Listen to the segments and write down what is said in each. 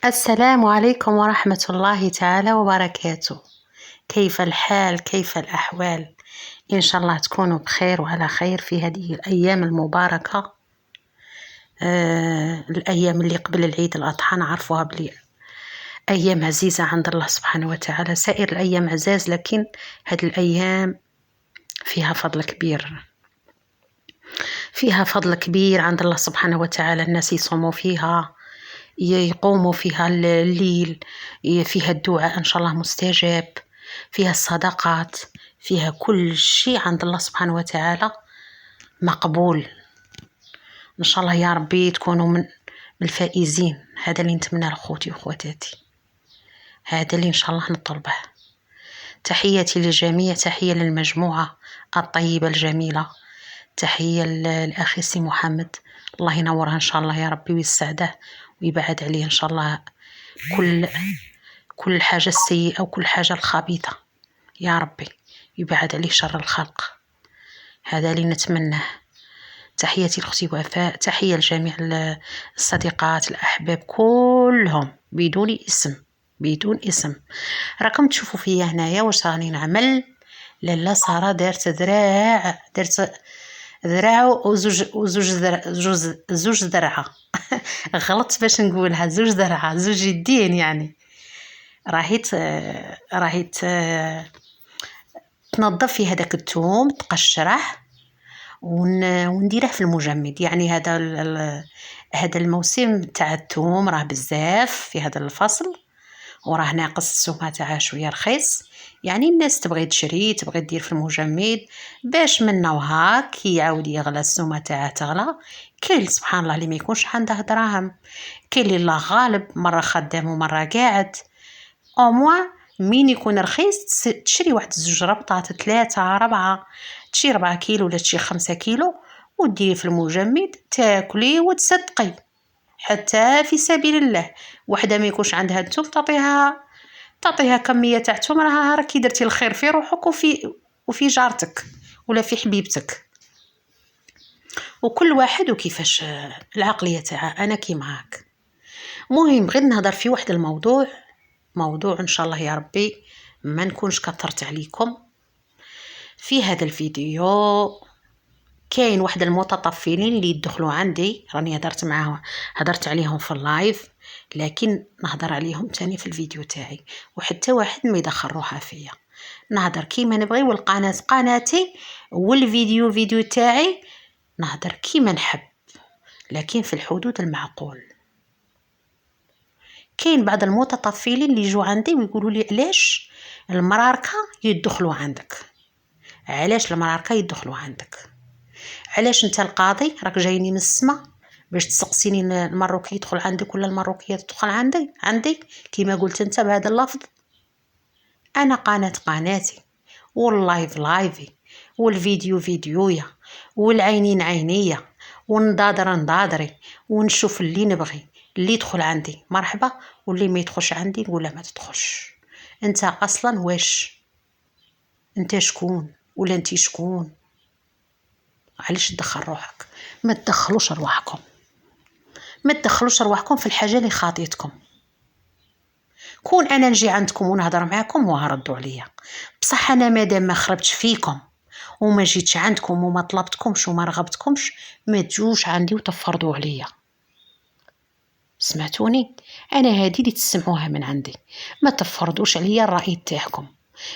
السلام عليكم ورحمة الله تعالى وبركاته. كيف الحال؟ كيف الأحوال؟ إن شاء الله تكونوا بخير وعلى خير في هذه الأيام المباركة. الأيام اللي قبل العيد الأضحى نعرفوها بلي أيام عزيزة عند الله سبحانه وتعالى. سائر الأيام عزاز، لكن هذه الأيام فيها فضل كبير، فيها فضل كبير عند الله سبحانه وتعالى. الناس يصوموا فيها، يقوموا فيها الليل، فيها الدعاء إن شاء الله مستجاب، فيها الصدقات، فيها كل شيء عند الله سبحانه وتعالى مقبول. إن شاء الله يا ربي تكونوا من الفائزين. هذا اللي نتمنى لأخوتي وأخواتاتي، هذا اللي إن شاء الله نطلبه. تحياتي للجميع، تحية للمجموعة الطيبة الجميلة، تحية لأخي سي محمد، الله ينورها إن شاء الله يا ربي ويسعده ويبعد عليه إن شاء الله كل حاجة السيئة وكل حاجة الخبيثة، يا ربي يبعد عليه شر الخلق. هذا اللي نتمناه. تحياتي لأختي وفاء، تحية لجميع الصديقات الأحباب كلهم بدون اسم. راكم تشوفوا فيا هنايا واش راني نعمل. لالا سارة دارت ذراع وزوج ذرعة غلط باش نقولها زوج ذرعة، زوج يدين يعني. راهي تنظف في هذاك الثوم، تقشره ونديره في المجمد. يعني هذا الموسم تاع الثوم راه بزاف في هذا الفصل، وراه ناقص السومه تاعها شويه رخيص. يعني الناس تبغي تشري، تبغي دير في المجمد باش منه وهاك كي يعاود يغلى السومه تاعها تغلى. كاين سبحان الله اللي ما يكونش عنده دراهم، كاين اللي الله غالب مره خدام ومره قاعد. او موان مين يكون رخيص تشري واحد زوج ربطات، 3 4، تشري 4 كيلو ولا تشري 5 كيلو وديري في المجمد تاكلي وتصدقي. حتى في سبيل الله وحده ما يكونش عندها الثوم تعطيها كميه تاع الثوم، راكي درتي الخير في روحك وفي جارتك ولا في حبيبتك. وكل واحد وكيفاش العقليه تاعها. انا كيما هاك. مهم غير نهضر في واحد الموضوع ان شاء الله يا ربي ما نكونش كثرت عليكم في هذا الفيديو. كاين واحد المتطفلين اللي يدخلوا عندي، راني هدرت عليهم في اللايف، لكن نهضر عليهم تاني في الفيديو تاعي. وحتى واحد ما يدخل روحه فيا، نهضر كيما نبغي، والقناة قناتي والفيديو تاعي نهضر كيما نحب، لكن في الحدود المعقول. كاين بعض المتطفلين اللي يجوا عندي ويقولوا لي علاش المراركه يدخلوا عندك، علاش المراركه يدخلوا عندك، علاش انت القاضي راك جايني من السما باش تسقسيني المروكي يدخل عندك ولا المروكيه تدخل عندي كيما قلت انت بهذا اللفظ. انا قناتي، واللايف لايفي، والفيديو فيديويا، والعينين عينيا، ونضادري ونشوف اللي نبغي. اللي يدخل عندي مرحبا، واللي ما يدخلش عندي ولا ما تدخلش. انت اصلا واش انت شكون ولا انت شكون؟ علاش تدخل روحك؟ ما تدخلوش رواحكم في الحاجه اللي خاطيتكم. كون انا نجي عندكم ونهضر معاكم وهردوا عليا، بصح انا مادام ما خربتش فيكم وما جيتش عندكم وما طلبتكمش وما رغبتكمش، ما تجوش عندي وتفرضوا عليا. سمعتوني؟ انا هذه اللي تسمعوها من عندي. ما تفرضوش عليا الراي تاعكم.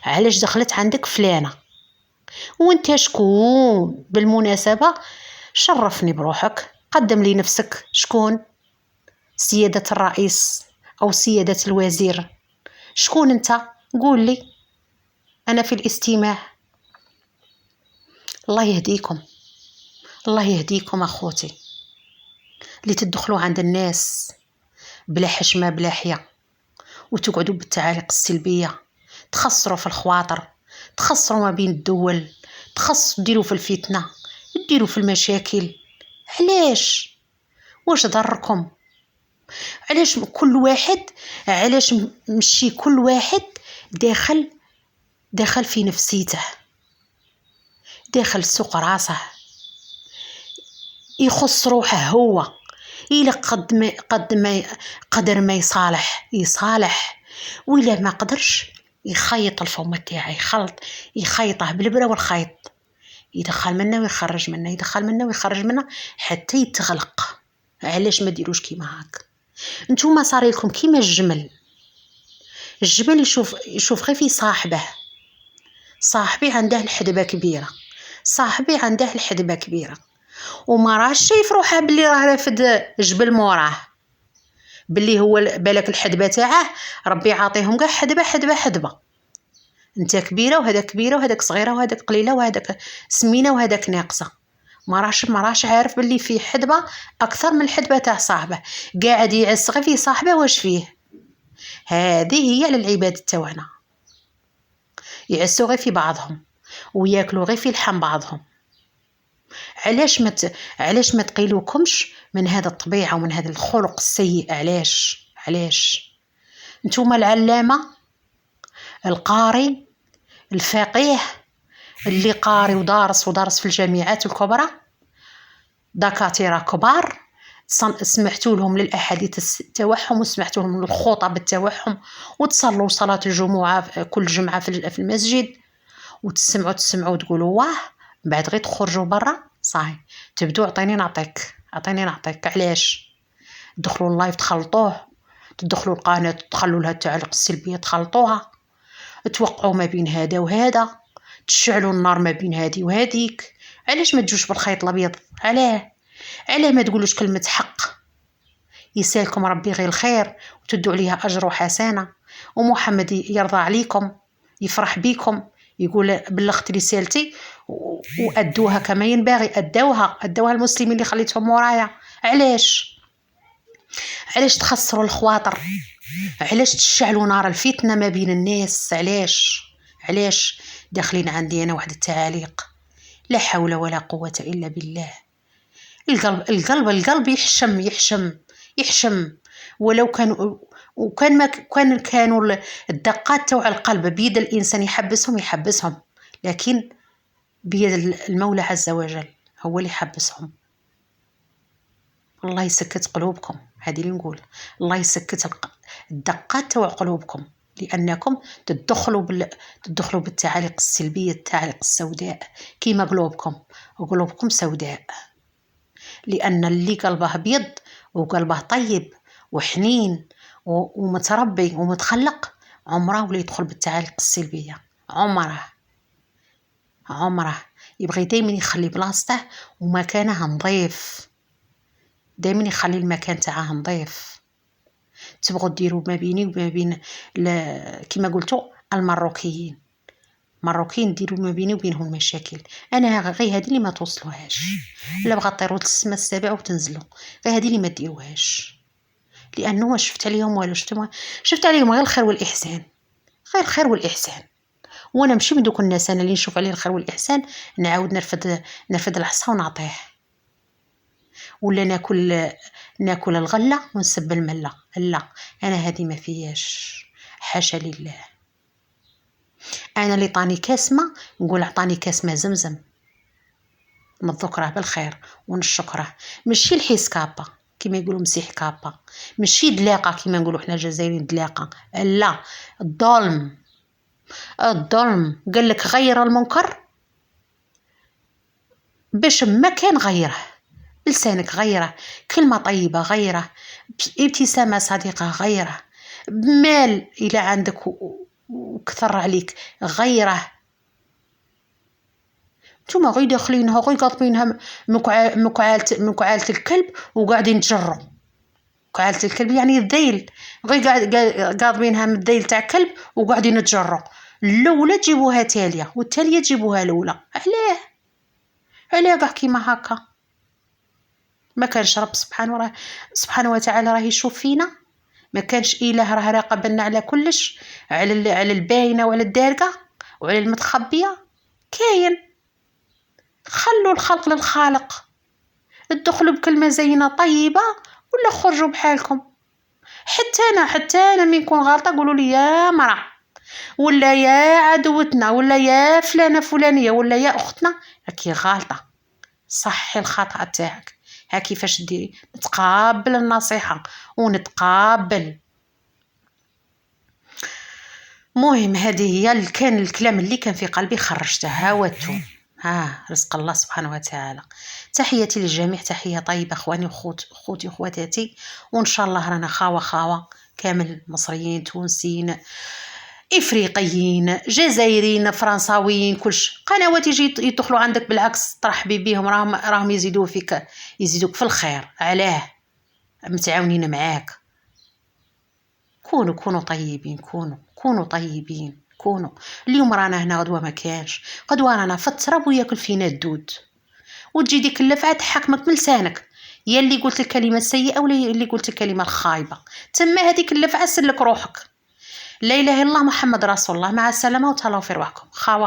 علاش دخلت عندك فلانه؟ وانت شكون بالمناسبه؟ شرفني بروحك، قدم لي نفسك. شكون؟ سياده الرئيس او سياده الوزير؟ شكون انت؟ قول لي، انا في الاستماع. الله يهديكم اخوتي اللي تدخلوا عند الناس بلا حشمه بلا حياه وتقعدوا بالتعاليق السلبيه، تخسروا في الخواطر، تخسروا ما بين الدول، ديروا في الفتنه، ديروا في المشاكل. علاش؟ واش ضركم؟ علاش مشي كل واحد داخل في نفسيته، داخل سوق راسه، يخص روحه هو، إلا قدر ما يصالح، وإلا ما قدرش يخيط الفم تاعه، يخيطه بالبرة والخيط، يدخل منه ويخرج منه، يدخل منه ويخرج منه حتى يتغلق. علاش ما ديروش كيما هاك؟ نتوما صار لكم كيما الجمل يشوف غير في صاحبي عنده الحدبة كبيرة، وما راهش شايف روحه بلي راه رافد جبل موراه، بلي هو بالك الحدبة تاعه ربي عاطيهم كاع حدبة، انت كبيرة وهذا كبيرة وهذاك صغيرة وهذاك قليلة وهذاك سمينة وهذاك ناقصة. ما راش عارف بلي في حدبة اكثر من الحدبة تاع صاحبه، قاعد يعس غير في صاحبه واش فيه. هذه هي للعباد تاعنا، يعسوا غير في بعضهم وياكلوا غير في لحم بعضهم. علاش ما تقيلوكمش من هذا الطبيعة ومن هذا الخلق السيء؟ علاش نتوما العلامة القاري الفقيه اللي قاري ودارس في الجامعات الكبرى، دكاترة كبار، سمعتوا لهم للأحاديث التوحم وسمعتوا لهم للخطب التوحم، وتصلوا صلاة الجمعة كل جمعة في المسجد، وتسمعوا تقولوا واه، بعد غير تخرجوا برا صاي تبدو عطيني نعطيك. علاش تدخلوا اللايف تخلطوه، تدخلوا القناة تخلوا لها التعليق السلبية تخلطوها، توقعوا ما بين هذا وهذا، تشعلوا النار ما بين هذه وهذيك. علاش ما تجوش بالخيط الابيض؟ علاه ما تقولوش كلمة حق؟ يسالكم ربي غير الخير وتدوا عليها أجر وحسنة، ومحمد يرضى عليكم يفرح بيكم، يقول بلغت رسالتي وأدوها كما ينبغي، أدوها المسلمين اللي خليتهم ورايا. علاش تخسروا الخواطر؟ علاش تشعلوا نار الفتنة ما بين الناس؟ علاش داخلين عندي أنا واحد التعاليق، لا حول ولا قوة إلا بالله. القلب يحشم ولو كانوا الدقات تاع القلب بيد الإنسان يحبسهم، لكن بيد المولى عز وجل هو اللي يحبسهم. الله يسكت قلوبكم، هذه اللي نقول، الله يسكت الدقات تاع قلوبكم، لأنكم تدخلوا بالتعاليق السلبية، التعاليق السوداء، كيما قلوبكم سوداء. لأن اللي قلبه أبيض وقلبه طيب وحنين ومتربي ومتخلق عمره ولا يدخل بالتعاليق السلبية، عمره يبغي دايما يخلي بلاصته ومكانه نظيف، دايما يخلي المكان تاعه نظيف. تبغوا ديروا ما بيني وما بين كما قلتوا المروكيين ديروا ما بيني وبينهم مشاكل، انا غير هذه اللي ما توصلوهاش، لا بغا طيروا للسما السابع وتنزلوا، غير هذه اللي ما ديروهاش، لانه شفت عليهم والو، شفت عليهم غير الخير والاحسان، وانا ماشي من دوك الناس انا اللي نشوف عليه الخير والاحسان نعاود نرفد العصا ونعطيه، ولا ناكل الغله ونسب المله. لا، انا هذه ما فياش، حاشا لله. انا اللي طاني كاس ما نقول عطاني كاس ما زمزم، نذكره بالخير ونشكره، ماشي الحيس كابا كما يقولوا مسيح كابا، ماشي دلاقه كما نقولوا حنا الجزائريين دلاقه، لا، الظلم قال لك غير المنكر باش ما كان غيره، بلسانك غيره، كلمه طيبه غيره، ابتسامه صديقه غيره، مال الى عندك وكثر عليك غيره. نتوما غير داخلينها غير قاطبينها مكعالة الكلب وقاعدين تجروا، مكعالة الكلب يعني الذيل، غير قاطبينها من الذيل تاع كلب وقاعدين تجروا، الاولى تجيبوها تاليه والتاليه تجيبوها الاولى. علاه كاع كيما هكا؟ ما كانش رب سبحانه وتعالى راه يشوف فينا؟ ما كانش اله راه راقبنا على كلش، على الباينه وعلى الدارقه وعلى المتخبيه؟ كاين. خلوا الخلق للخالق، ادخلوا بكلمه زينه طيبه ولا خرجوا بحالكم. حتى انا من نكون غلطه قولوا لي يا مرا، ولا يا عدوتنا، ولا يا فلانه فلانيه، ولا يا اختنا راكي غلطه، صحي الخطا تاعك، ها كيفاش ديري. نتقابل النصيحة ونتقابل. مهم هذه هي كان الكلام اللي كان في قلبي خرجته هاوتو. رزق الله سبحانه وتعالى. تحياتي للجميع، تحية طيبة اخواني خوتي وخواتاتي، وان شاء الله رانا خاوة كامل، مصريين تونسيين افريقيين جزائريين فرنساويين، كلش قنوات يجي يدخلوا عندك بالعكس ترحبي بهم، راهم يزيدوك في الخير. علاه متعاونين معاك. كونوا طيبين، كونوا طيبين، كونوا. اليوم رانا هنا غدوه ما كانش، غدوه رانا في التراب وياكل فينا الدود، وتجي ديك اللفعه تحكمك من لسانك، يا اللي قلت الكلمه السيئه ولا اللي قلت الكلمه الخايبه. تما هذيك اللفعه سلك روحك. لا اله الا الله محمد رسول الله. مع السلامه وتهلاو في رواحكم. خاوه